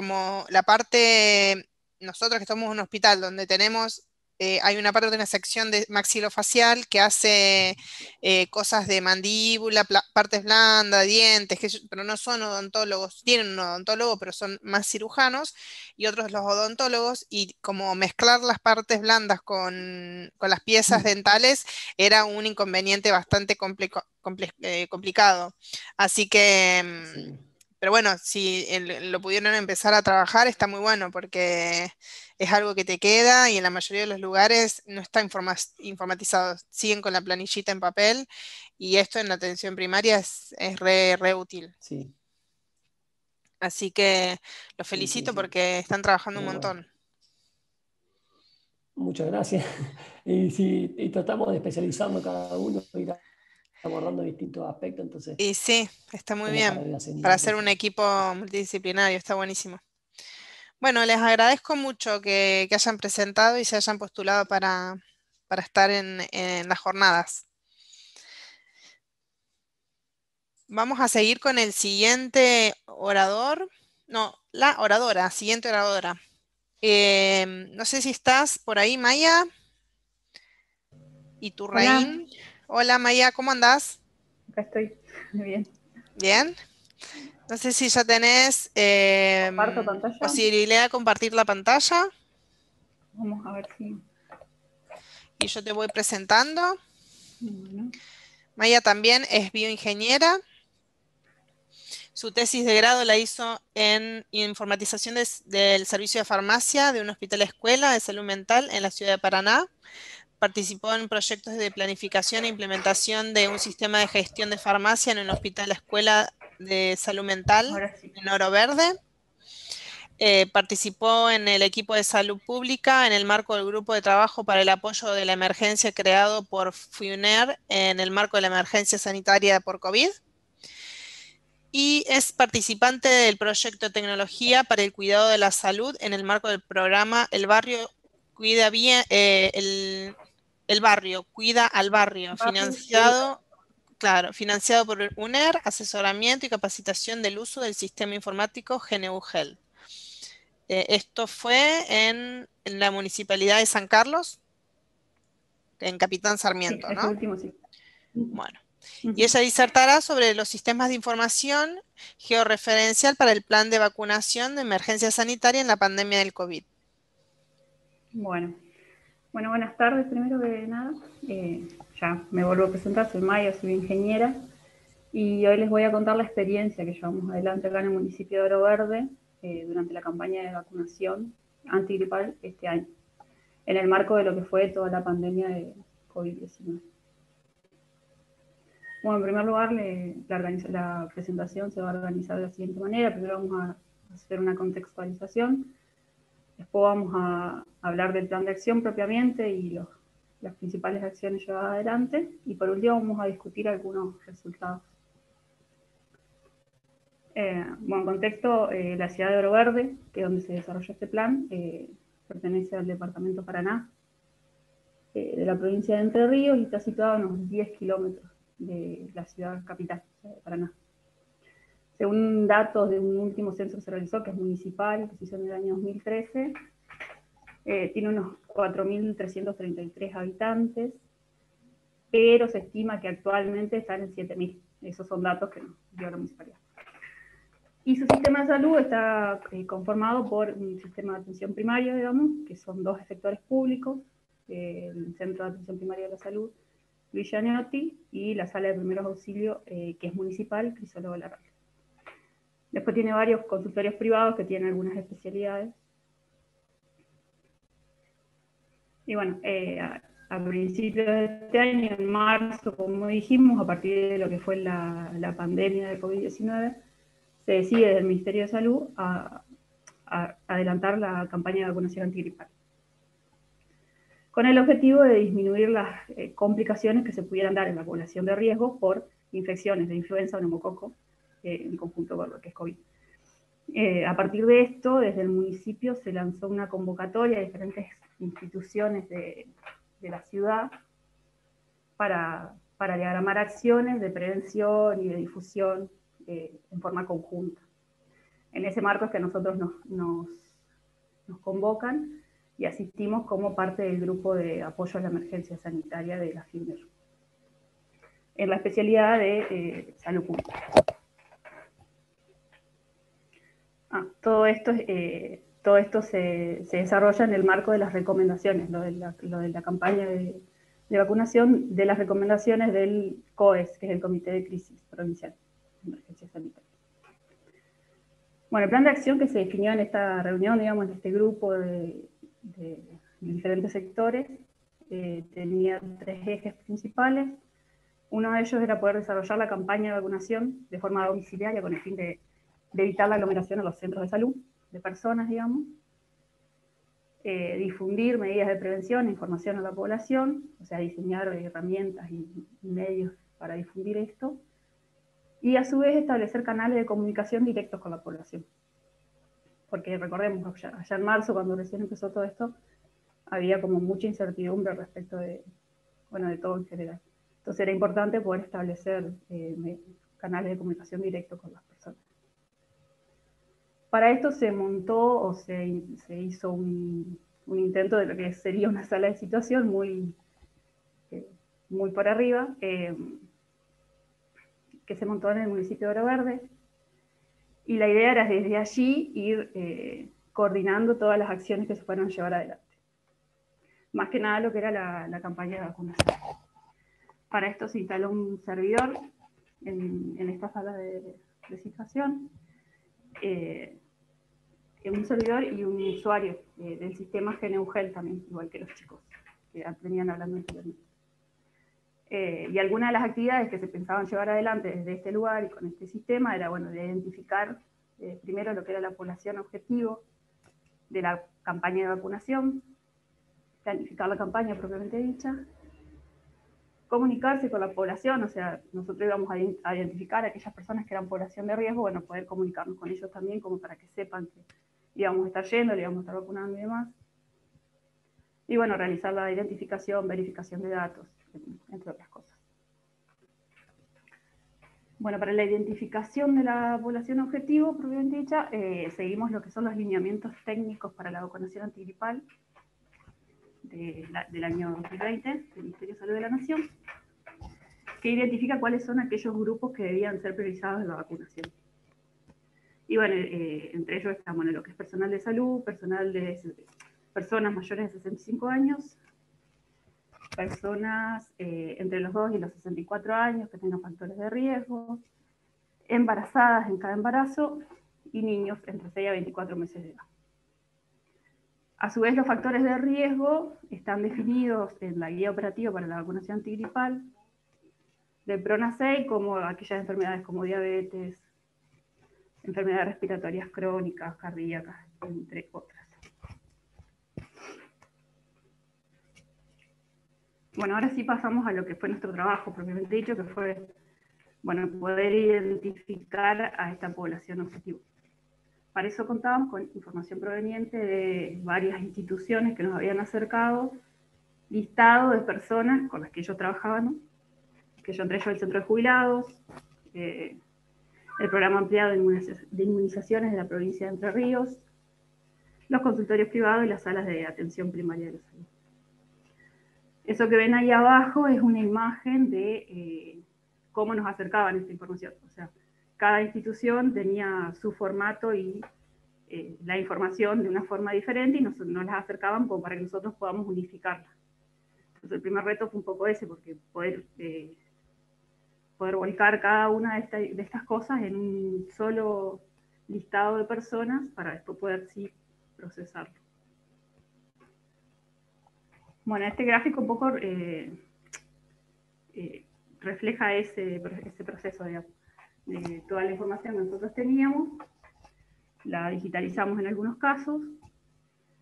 como la parte, nosotros que estamos en un hospital donde tenemos, hay una parte de una sección de maxilofacial que hace cosas de mandíbula, partes blandas, dientes, pero no son odontólogos, tienen un odontólogo, pero son más cirujanos, y otros los odontólogos, y como mezclar las partes blandas con las piezas dentales era un inconveniente bastante complicado. Así que... Sí, pero bueno, si lo pudieron empezar a trabajar, está muy bueno porque es algo que te queda y en la mayoría de los lugares no está informatizado. Siguen con la planillita en papel y esto en la atención primaria es re útil. sí, Así que los sí, sí, felicito sí. porque están trabajando un Pero bueno, montón. muchas gracias. Y sí, y tratamos de especializarnos cada uno, ir abordando distintos aspectos, entonces, Y sí, está muy como para bien ir para ascendiendo. hacer un equipo multidisciplinario, está buenísimo. Bueno, les agradezco mucho que hayan presentado y se hayan postulado para estar en las jornadas. Vamos a seguir con el siguiente orador. No, la oradora, siguiente oradora. No sé si estás por ahí, Maya Hola, Iturraín. Hola, Maya, ¿cómo andás? acá estoy. Muy bien. Bien. No sé si ya tenés Comparto pantalla. posibilidad de compartir la pantalla Vamos a ver si. y yo te voy presentando. Bueno, Maya también es bioingeniera. Su tesis de grado la hizo en informatización del servicio de farmacia de un hospital escuela de salud mental en la ciudad de Paraná. Participó en proyectos de planificación e implementación de un sistema de gestión de farmacia en un hospital escuela de salud mental ahora sí. en Oro Verde. Participó en el equipo de salud pública en el marco del grupo de trabajo para el apoyo de la emergencia creado por FUNER en el marco de la emergencia sanitaria por COVID. Y es participante del proyecto de tecnología para el cuidado de la salud en el marco del programa El Barrio Cuida Bien, el Barrio Cuida al Barrio, Barrio cuida. financiado, claro, financiado por el UNER, asesoramiento y capacitación del uso del sistema informático GNU Health. Esto fue en la Municipalidad de San Carlos, en Capitán Sí, Sarmiento, ese ¿no? último sí. Ujú, Bueno. Y ujú. ella disertará sobre los sistemas de información georreferencial para el plan de vacunación de emergencia sanitaria en la pandemia del COVID. Bueno. Bueno, buenas tardes primero que nada. Ya me vuelvo a presentar, soy Maya, soy ingeniera y hoy les voy a contar la experiencia que llevamos adelante acá en el municipio de Oro Verde durante la campaña de vacunación antigripal este año, en el marco de lo que fue toda la pandemia de COVID-19. Bueno, en primer lugar, la presentación se va a organizar de la siguiente manera. Primero vamos a hacer una contextualización, después vamos a hablar del plan de acción propiamente y las principales acciones llevadas adelante, y por último vamos a discutir algunos resultados. Bueno, en contexto, la ciudad de Oro Verde, que es donde se desarrolla este plan, pertenece al departamento Paraná, de la provincia de Entre Ríos, y está situada a unos 10 kilómetros de la ciudad capital, de Paraná. Según datos de un último censo que se realizó, que es municipal, que se hizo en el año 2013, tiene unos 4.333 habitantes, pero se estima que actualmente están en 7.000. Esos son datos que nos dio la municipalidad. Y su sistema de salud está conformado por un sistema de atención primaria, digamos, que son dos efectores públicos, el Centro de Atención Primaria de la Salud, Luis Giannotti, y la Sala de Primeros Auxilios, que es municipal, Crisólogo Larralde. Después tiene varios consultorios privados que tienen algunas especialidades. Y bueno, a principios de este año, en marzo, como dijimos, a partir de lo que fue la pandemia de COVID-19, se decide desde el Ministerio de Salud a adelantar la campaña de vacunación antigripal, con el objetivo de disminuir las complicaciones que se pudieran dar en la población de riesgo por infecciones de influenza o neumococo, en conjunto con lo que es COVID. A partir de esto, desde el municipio se lanzó una convocatoria a diferentes instituciones de la ciudad para diagramar acciones de prevención y de difusión en forma conjunta. En ese marco es que nosotros nos convocan y asistimos como parte del grupo de apoyo a la emergencia sanitaria de la FIMER, en la especialidad de salud pública. Todo esto se desarrolla en el marco de las recomendaciones, lo de la campaña de vacunación, de las recomendaciones del COES, que es el Comité de Crisis Provincial de Emergencia Sanitaria. Bueno, el plan de acción que se definió en esta reunión, digamos, en este grupo de diferentes sectores, tenía 3 ejes principales. Uno de ellos era poder desarrollar la campaña de vacunación de forma domiciliaria con el fin de evitar la aglomeración en los centros de salud de personas, digamos. Difundir medidas de prevención e información a la población, o sea, diseñar herramientas y medios para difundir esto. Y a su vez establecer canales de comunicación directos con la población. Porque recordemos, allá en marzo, cuando recién empezó todo esto, había como mucha incertidumbre respecto de todo en general. Entonces era importante poder establecer canales de comunicación directos con las personas. Para esto se montó o se hizo un intento de lo que sería una sala de situación muy por arriba, que se montó en el municipio de Oro Verde, y la idea era desde allí ir coordinando todas las acciones que se fueron a llevar adelante. Más que nada lo que era la campaña de vacunación. Para esto se instaló un servidor en esta sala de situación, un servidor y un usuario del sistema GNUGEL también, igual que los chicos que venían hablando anteriormente. Y algunas de las actividades que se pensaban llevar adelante desde este lugar y con este sistema era, bueno, de identificar primero lo que era la población objetivo de la campaña de vacunación, planificar la campaña propiamente dicha, comunicarse con la población, o sea, nosotros íbamos a identificar a aquellas personas que eran población de riesgo, bueno, poder comunicarnos con ellos también, como para que sepan que íbamos a estar yendo, le íbamos a estar vacunando y demás. Y bueno, realizar la identificación, verificación de datos, entre otras cosas. Bueno, para la identificación de la población objetivo, propiamente dicha, seguimos lo que son los lineamientos técnicos para la vacunación antigripal del año 2020, del Ministerio de Salud de la Nación, que identifica cuáles son aquellos grupos que debían ser priorizados en la vacunación. Y bueno, entre ellos está, bueno, lo que es personal de salud, personas mayores de 65 años, personas entre los 2 y los 64 años que tengan factores de riesgo, embarazadas en cada embarazo y niños entre 6 a 24 meses de edad. A su vez, los factores de riesgo están definidos en la guía operativa para la vacunación antigripal del PRONASEI, como aquellas enfermedades como diabetes, enfermedades respiratorias crónicas, cardíacas, entre otras. Bueno, ahora sí pasamos a lo que fue nuestro trabajo propiamente dicho, que fue, bueno, poder identificar a esta población objetivo. Para eso contábamos con información proveniente de varias instituciones que nos habían acercado, listado de personas con las que ellos trabajaban, ¿no? Que yo entre ellos el Centro de Jubilados, el Programa Ampliado de Inmunizaciones de la provincia de Entre Ríos, los consultorios privados y las salas de atención primaria de la salud. Eso que ven ahí abajo es una imagen de cómo nos acercaban esta información. O sea, cada institución tenía su formato y la información de una forma diferente y nos las acercaban como para que nosotros podamos unificarla. Entonces el primer reto fue un poco ese, porque poder volcar cada una de estas cosas en un solo listado de personas para después poder sí procesarlo. Bueno, este gráfico un poco refleja ese proceso, digamos, de toda la información que nosotros teníamos, la digitalizamos en algunos casos,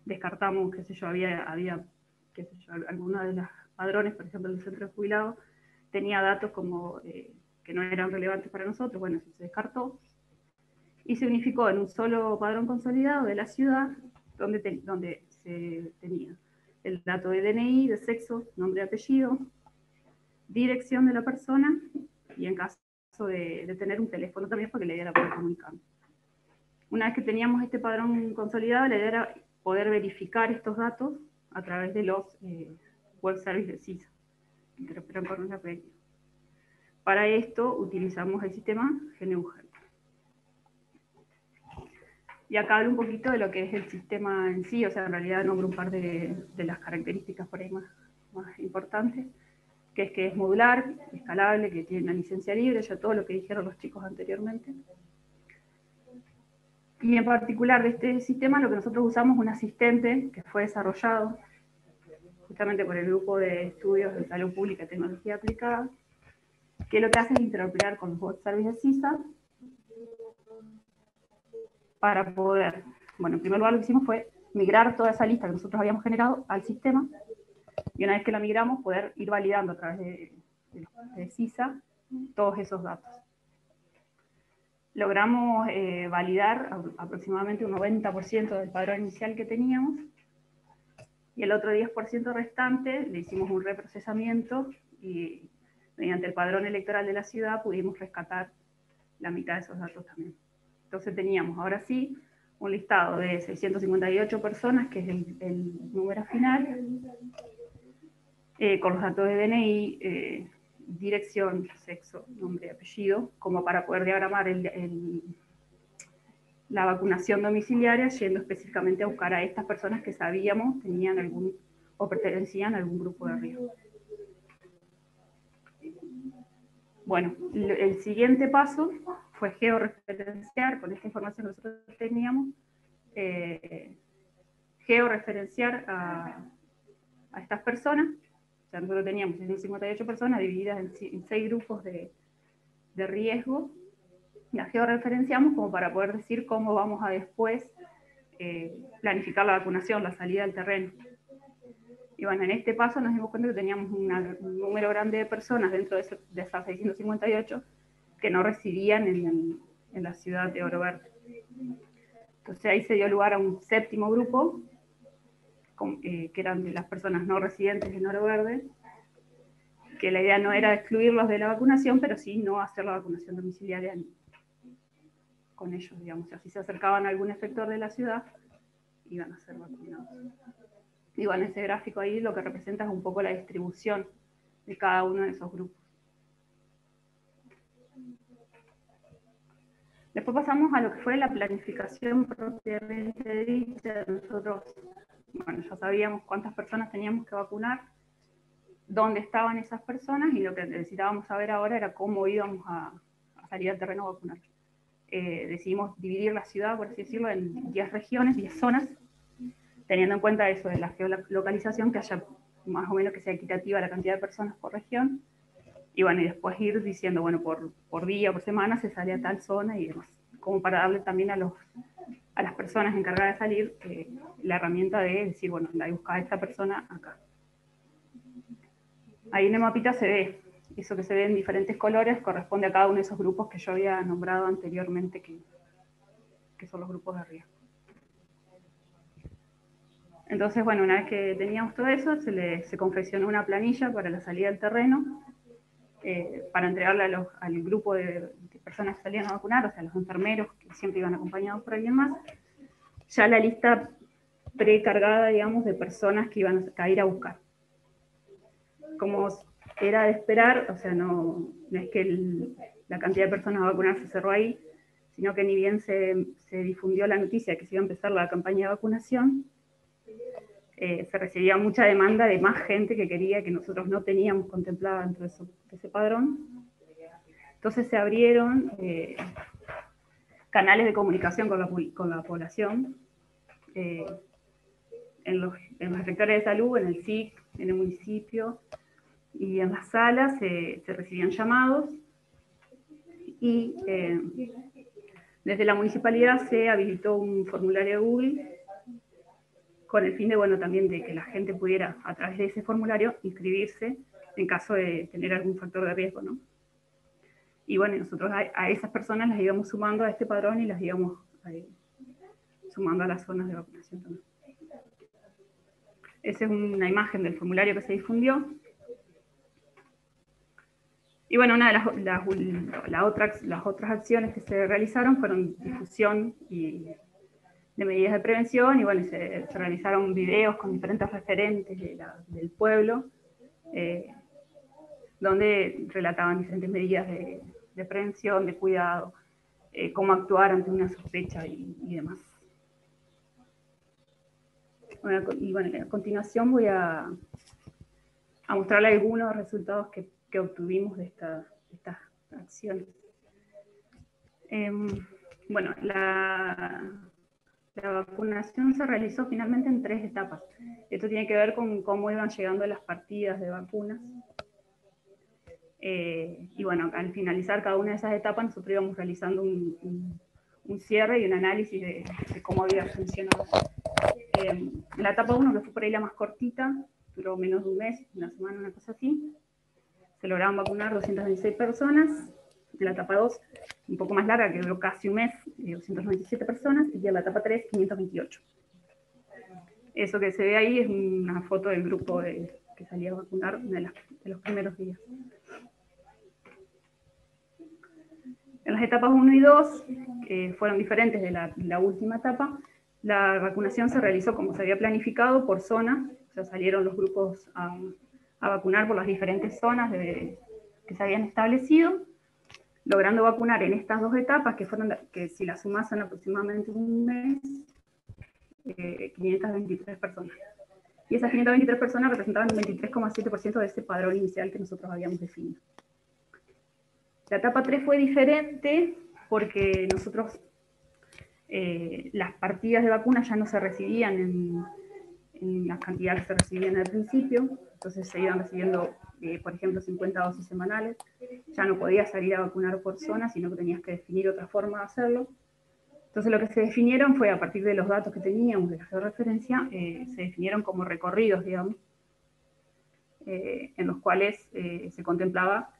descartamos, qué sé yo, había qué sé yo, algunos de los padrones, por ejemplo, del centro de jubilados, tenía datos como que no eran relevantes para nosotros, bueno, eso se descartó, y se unificó en un solo padrón consolidado de la ciudad, donde se tenía el dato de DNI, de sexo, nombre y apellido, dirección de la persona, y en caso de tener un teléfono también, porque le diera poder comunicar. Una vez que teníamos este padrón consolidado, la idea era poder verificar estos datos a través de los web services de CISA, que interpretan con una API. Para esto utilizamos el sistema GNU Help. Y acá hablo un poquito de lo que es el sistema en sí, o sea, en realidad nombro un par de las características por ahí más importantes, que es modular, escalable, que tiene una licencia libre, ya todo lo que dijeron los chicos anteriormente. Y en particular de este sistema, lo que nosotros usamos es un asistente que fue desarrollado justamente por el grupo de estudios de salud pública y tecnología aplicada, que lo que hace es interoperar con los web services de CISA para poder, bueno, en primer lugar lo que hicimos fue migrar toda esa lista que nosotros habíamos generado al sistema, y una vez que la migramos, poder ir validando a través de CISA todos esos datos. Logramos validar aproximadamente un 90% del padrón inicial que teníamos, y el otro 10% restante le hicimos un reprocesamiento, y mediante el padrón electoral de la ciudad pudimos rescatar la mitad de esos datos también. Entonces teníamos ahora sí un listado de 658 personas, que es el número final, con los datos de DNI, dirección, sexo, nombre y apellido, como para poder diagramar la vacunación domiciliaria, yendo específicamente a buscar a estas personas que sabíamos tenían algún o pertenecían a algún grupo de riesgo. Bueno, el siguiente paso fue georreferenciar, con esta información que nosotros teníamos, georreferenciar a estas personas. O sea, nosotros teníamos 158 personas divididas en 6 grupos de riesgo. Las georreferenciamos como para poder decir cómo vamos a después planificar la vacunación, la salida al terreno. Y bueno, en este paso nos dimos cuenta que teníamos un número grande de personas dentro de esas 658 que no residían en la ciudad de Oro Verde. Entonces ahí se dio lugar a un séptimo grupo, que eran de las personas no residentes en Oro Verde, que la idea no era excluirlos de la vacunación, pero sí no hacer la vacunación domiciliaria con ellos, digamos. O sea, si se acercaban a algún efector de la ciudad, iban a ser vacunados. Y bueno, ese gráfico ahí lo que representa es un poco la distribución de cada uno de esos grupos. Después pasamos a lo que fue la planificación propiamente dicha. Nosotros, bueno, ya sabíamos cuántas personas teníamos que vacunar, dónde estaban esas personas, y lo que necesitábamos saber ahora era cómo íbamos a salir al terreno a vacunar. Decidimos dividir la ciudad, por así decirlo, en 10 regiones, 10 zonas, teniendo en cuenta eso de la geolocalización, que haya más o menos que sea equitativa la cantidad de personas por región, y bueno, y después ir diciendo, bueno, por día, por semana se sale a tal zona y demás, como para darle también a las personas encargadas de salir la herramienta de decir, bueno, la he buscado a esta persona acá. Ahí en el mapita se ve, eso que se ve en diferentes colores corresponde a cada uno de esos grupos que yo había nombrado anteriormente, que son los grupos de riesgo. Entonces, bueno, una vez que teníamos todo eso, se confeccionó una planilla para la salida al terreno, para entregarle al grupo de personas que salían a vacunar, o sea, los enfermeros, que siempre iban acompañados por alguien más, ya la lista precargada, digamos, de personas que iban a ir a buscar. Como era de esperar, o sea, no es que la cantidad de personas a vacunar se cerró ahí, sino que ni bien se difundió la noticia de que se iba a empezar la campaña de vacunación, se recibía mucha demanda de más gente que quería, que nosotros no teníamos contemplada dentro de ese padrón. Entonces se abrieron canales de comunicación con la población, en los sectores de salud, en el SIC, en el municipio, y en las salas se recibían llamados, y desde la municipalidad se habilitó un formulario de Google, con el fin de, bueno, también de que la gente pudiera, a través de ese formulario, inscribirse en caso de tener algún factor de riesgo, ¿no? Y bueno, nosotros a esas personas las íbamos sumando a este padrón y las íbamos sumando a las zonas de vacunación también. Esa es una imagen del formulario que se difundió. Y bueno, una de las otras acciones que se realizaron fueron difusión de medidas de prevención, y bueno, se realizaron videos con diferentes referentes del pueblo, donde relataban diferentes medidas de prevención, de cuidado, cómo actuar ante una sospecha y demás. Bueno, y bueno, a continuación voy a mostrarle algunos resultados que obtuvimos de estas acciones. Bueno, la vacunación se realizó finalmente en 3 etapas. Esto tiene que ver con cómo iban llegando las partidas de vacunas. Y bueno, al finalizar cada una de esas etapas, nosotros íbamos realizando un cierre y un análisis de cómo había funcionado. La etapa 1, que fue por ahí la más cortita, duró menos de un mes, una semana, una cosa así. Se lograron vacunar 226 personas. En la etapa 2, un poco más larga, que duró casi un mes, 297 personas. Y en la etapa 3, 528. Eso que se ve ahí es una foto del grupo que salía a vacunar de los primeros días. En las etapas 1 y 2, que fueron diferentes de la última etapa, la vacunación se realizó como se había planificado por zona. O sea, salieron los grupos a vacunar por las diferentes zonas que se habían establecido, logrando vacunar en estas 2 etapas, que si las sumas son aproximadamente un mes, 523 personas. Y esas 523 personas representaban un 23,7% de ese padrón inicial que nosotros habíamos definido. La etapa 3 fue diferente porque nosotros, las partidas de vacunas ya no se recibían en las cantidades que se recibían al principio, entonces se iban recibiendo, por ejemplo, 50 dosis semanales. Ya no podías salir a vacunar por zona, sino que tenías que definir otra forma de hacerlo. Entonces lo que se definieron fue, a partir de los datos que teníamos de la georreferencia, se definieron como recorridos, digamos, en los cuales se contemplaba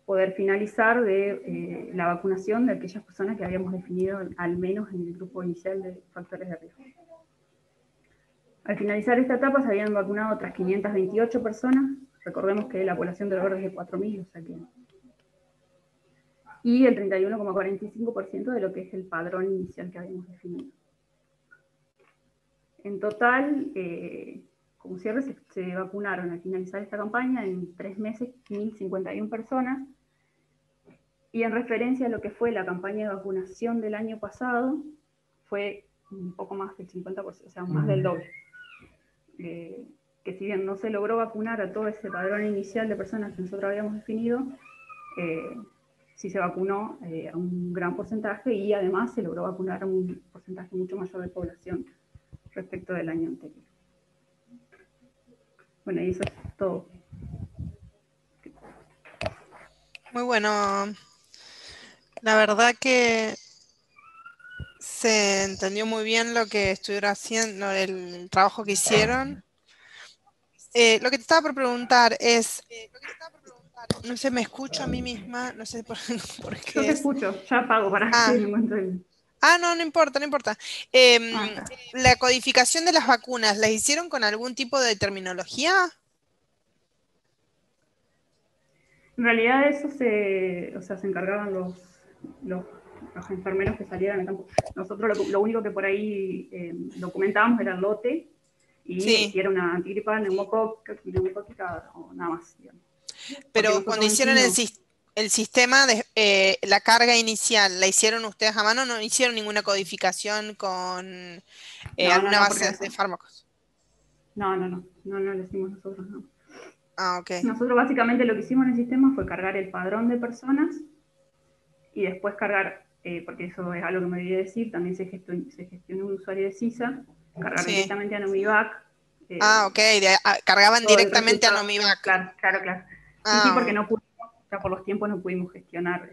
poder finalizar la vacunación de aquellas personas que habíamos definido, al menos en el grupo inicial de factores de riesgo. Al finalizar esta etapa se habían vacunado otras 528 personas. Recordemos que la población de Olorda es de 4.000, o sea que... Y el 31,45% de lo que es el padrón inicial que habíamos definido. En total, como cierre, se vacunaron al finalizar esta campaña en 3 meses 1.051 personas. Y en referencia a lo que fue la campaña de vacunación del año pasado, fue un poco más del 50%, o sea, más del doble. Que si bien no se logró vacunar a todo ese padrón inicial de personas que nosotros habíamos definido, sí se vacunó a un gran porcentaje, y además se logró vacunar a un porcentaje mucho mayor de población respecto del año anterior. Bueno, y eso es todo. Muy bueno. La verdad que se entendió muy bien lo que estuvieron haciendo, el trabajo que hicieron. Lo que te estaba por preguntar es, no sé, me escucho a mí misma, no sé por, por Yo qué te es. escucho, ya apago para que me encuentre el... No, no importa, no importa. La codificación de las vacunas, ¿las hicieron con algún tipo de terminología? En realidad eso se encargaban los enfermeros que salieran al campo. Nosotros lo único que por ahí documentábamos era el lote, y Sí, si era una antigripal, neumocócica o nada más, digamos. pero cuando hicieron el sistema de la carga inicial, ¿la hicieron ustedes a mano? ¿No hicieron ninguna codificación con alguna porque base eso, de fármacos? no lo hicimos nosotros, no. Ok. Nosotros básicamente lo que hicimos en el sistema fue cargar el padrón de personas y después cargar, porque eso es algo que me olvidé decir, también se gestionó un usuario de CISA, cargar Sí. directamente a Nomivac. Ok, cargaban Todo el directamente a resultado. Nomivac. Claro. Sí, porque no pudimos, ya por los tiempos no pudimos gestionar,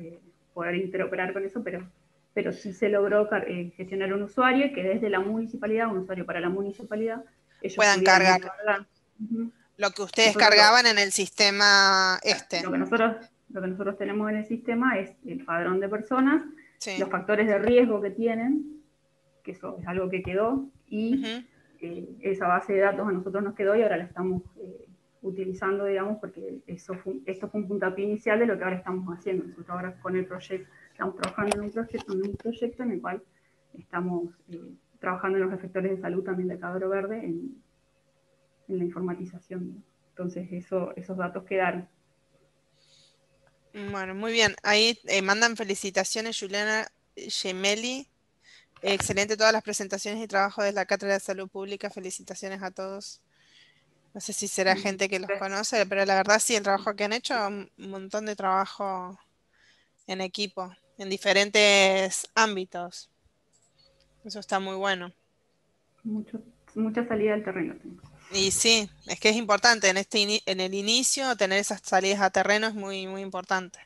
poder interoperar con eso, pero sí se logró gestionar un usuario que desde la municipalidad, un usuario para la municipalidad, ellos Puedan pudieran cargar cargar. lo que ustedes Nosotros cargaban en el sistema lo que nosotros tenemos en el sistema es el padrón de personas, Sí. los factores de riesgo que tienen, que eso es algo que quedó, y esa base de datos a nosotros nos quedó, y ahora la estamos utilizando, digamos, porque esto fue un puntapié inicial de lo que ahora estamos haciendo. Nosotros ahora con el proyecto, estamos trabajando en un proyecto en el cual estamos trabajando en los efectores de salud también de acá de Oro Verde, en la informatización. Entonces, esos datos quedaron. Bueno, muy bien. Ahí mandan felicitaciones, Juliana Gemelli. Excelente todas las presentaciones y trabajos de la Cátedra de Salud Pública. Felicitaciones a todos. No sé si será gente que los conoce, pero la verdad sí, el trabajo que han hecho, un montón de trabajo en equipo, en diferentes ámbitos. Eso está muy bueno. Mucha salida del terreno. Y sí, es que es importante en el inicio tener esas salidas a terreno es muy, muy importante.